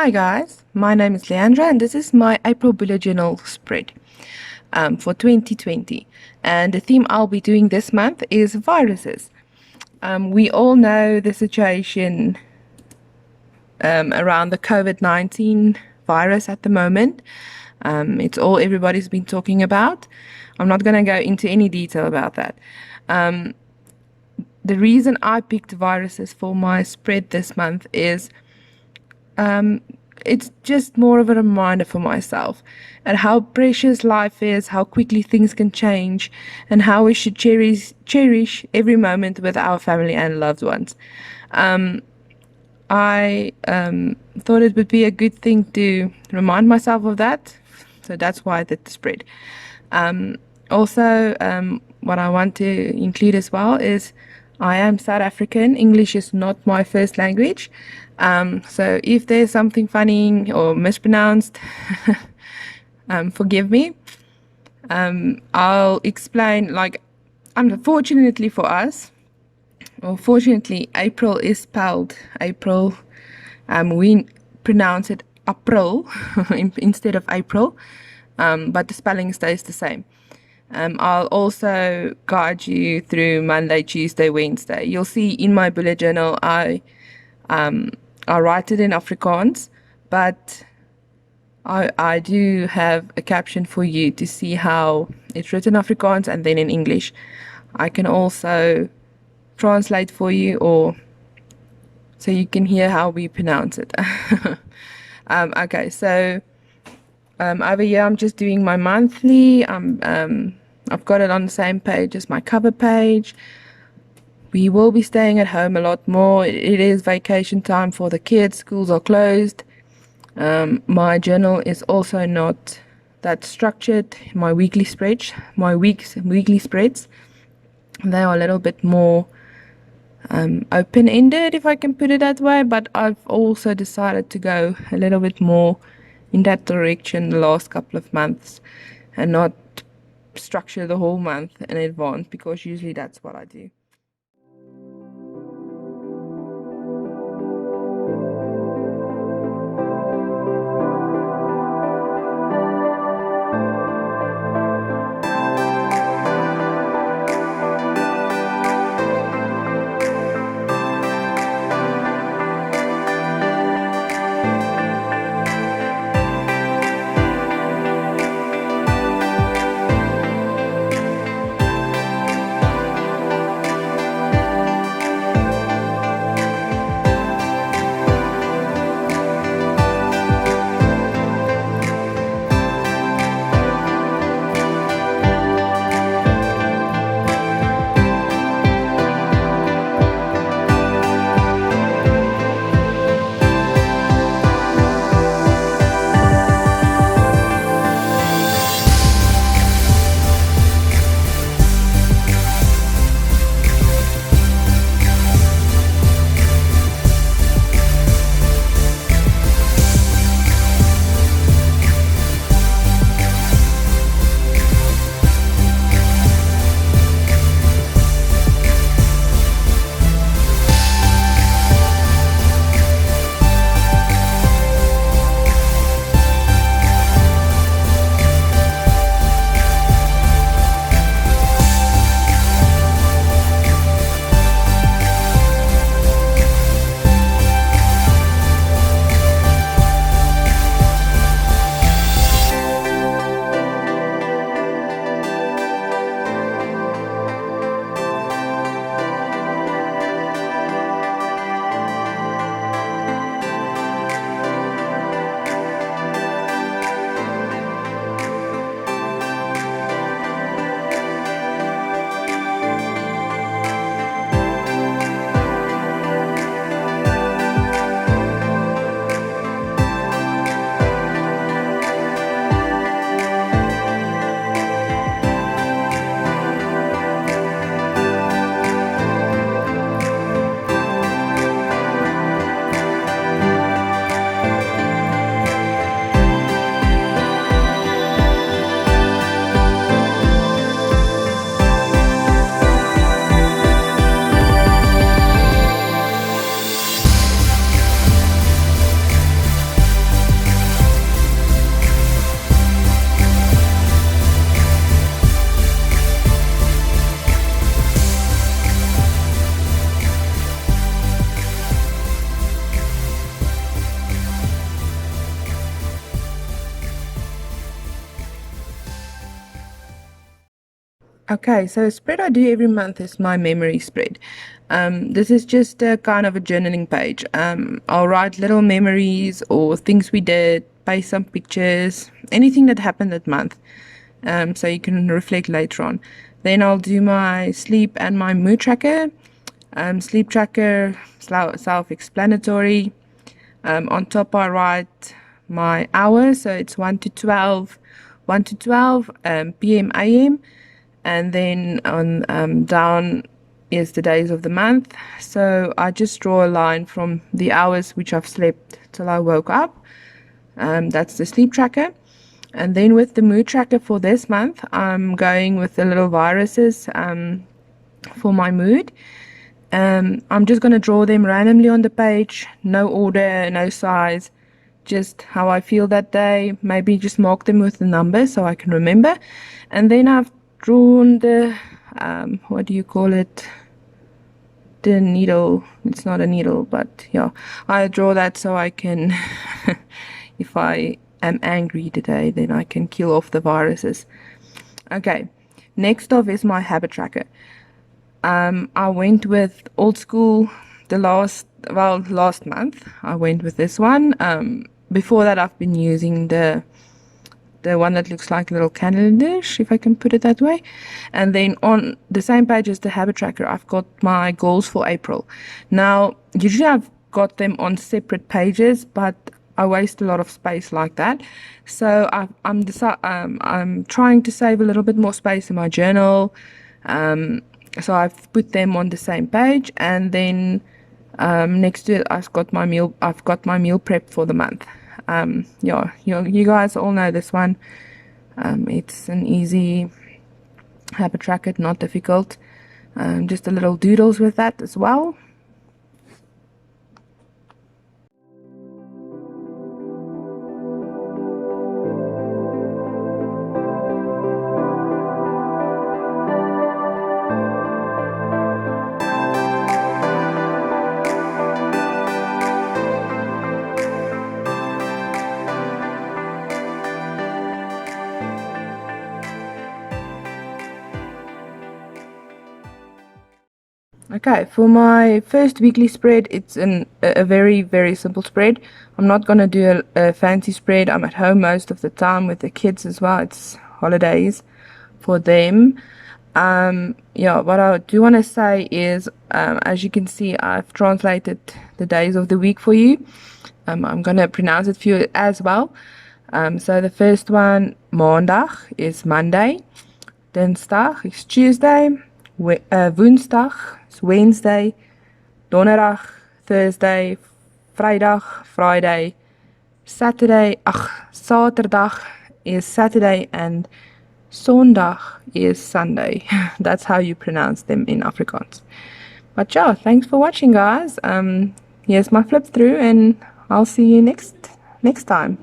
Hi guys, my name is Leandra and this is my April bullet journal spread for 2020. And the theme I'll be doing this month is viruses. We all know the situation around the COVID-19 virus at the moment. It's all everybody's been talking about. I'm not going to go into any detail about that. The reason I picked viruses for my spread this month is it's just more of a reminder for myself and how precious life is, how quickly things can change, and how we should cherish every moment with our family and loved ones. I thought it would be a good thing to remind myself of that, so that's why I did the spread. Also, what I want to include as well is I am South African. English is not my first language. So if there's something funny or mispronounced, forgive me. I'll explain, like, unfortunately for us, or fortunately, April is spelled April. We pronounce it April instead of April, but the spelling stays the same. I'll also guide you through Monday, Tuesday, Wednesday. You'll see in my bullet journal, I write it in Afrikaans, but I do have a caption for you to see how it's written Afrikaans and then in English. I can also translate for you, or so you can hear how we pronounce it. Okay, so over here I'm just doing my monthly. I've got it on the same page as my cover page. We will be staying at home a lot more. It is vacation time for the kids. Schools are closed. My journal is also not that structured. My weekly spreads, they are a little bit more open-ended, if I can put it that way. But I've also decided to go a little bit more in that direction the last couple of months and not structure the whole month in advance, because usually that's what I do. Okay, so a spread I do every month is my memory spread. This is just a kind of a journaling page. I'll write little memories or things we did, paste some pictures, anything that happened that month, so you can reflect later on. Then I'll do my sleep and my mood tracker. Sleep tracker, self-explanatory. On top I write my hours, so it's 1 to 12, 1 to 12 p.m. a.m. And then on down is the days of the month. So I just draw a line from the hours which I've slept till I woke up. That's the sleep tracker. And then with the mood tracker for this month, I'm going with the little viruses for my mood. I'm just going to draw them randomly on the page, no order, no size, just how I feel that day. Maybe just mark them with the number so I can remember. And then I've drawn the what do you call it, the needle. It's not a needle, but yeah, I draw that so I can if I am angry today, then I can kill off the viruses. Okay, next off is my habit tracker. I went with old school the last month. I went with this one. Before that I've been using the one that looks like a little calendar dish, if I can put it that way. And then on the same page as the habit tracker, I've got my goals for April. Now, usually I've got them on separate pages, but I waste a lot of space like that. So I'm trying to save a little bit more space in my journal. So I've put them on the same page, and then next to it I've got my meal prep for the month. Yeah, you guys all know this one. It's an easy habit tracker, not difficult. Just a little doodles with that as well. Okay, for my first weekly spread, it's a very, very simple spread. I'm not going to do a fancy spread. I'm at home most of the time with the kids as well. It's holidays for them. Yeah, what I do want to say is, as you can see, I've translated the days of the week for you. I'm going to pronounce it for you as well. So the first one, Maandag, is Monday. Dinsdag is Tuesday. Woensdag is Wednesday. Donderdag, Thursday. Vrydag, Friday. Saterdag is Saturday, and Sondag is Sunday. That's how you pronounce them in Afrikaans. But yeah, thanks for watching, guys. Here's my flip through, and I'll see you next time.